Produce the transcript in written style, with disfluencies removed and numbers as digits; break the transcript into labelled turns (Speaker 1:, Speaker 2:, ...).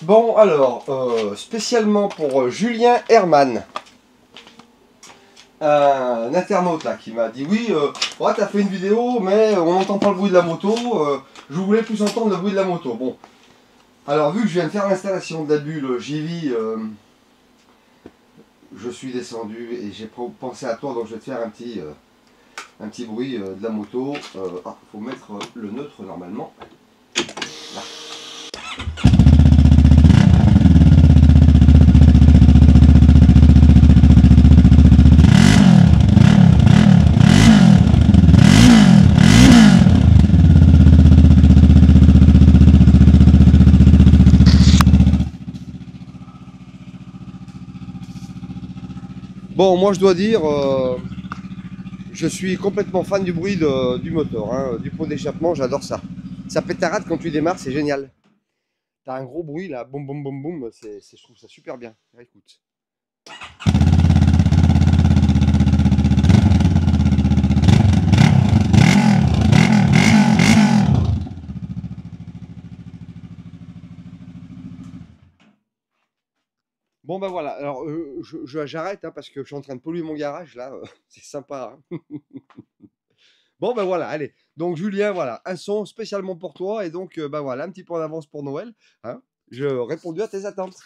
Speaker 1: Bon, alors, spécialement pour Julien Herman, un internaute là qui m'a dit oui, ouais, t'as fait une vidéo, mais on n'entend pas le bruit de la moto. Je voulais plus entendre le bruit de la moto. Bon, alors vu que je viens de faire l'installation de la bulle JV, je suis descendu et j'ai pensé à toi, donc je vais te faire un petit bruit de la moto. Faut mettre le neutre normalement. Là. Bon, moi je dois dire, je suis complètement fan du bruit du moteur, hein, du pot d'échappement, j'adore ça. Ça pétarade quand tu démarres, c'est génial. T'as un gros bruit là, boum boum boum boum, je trouve ça super bien. Écoute. Bon ben voilà, alors j'arrête hein, parce que je suis en train de polluer mon garage là, c'est sympa. Hein. Bon ben voilà, allez. Donc Julien, voilà, un son spécialement pour toi et donc ben voilà, un petit peu en avance pour Noël. Hein. Je répondu à tes attentes.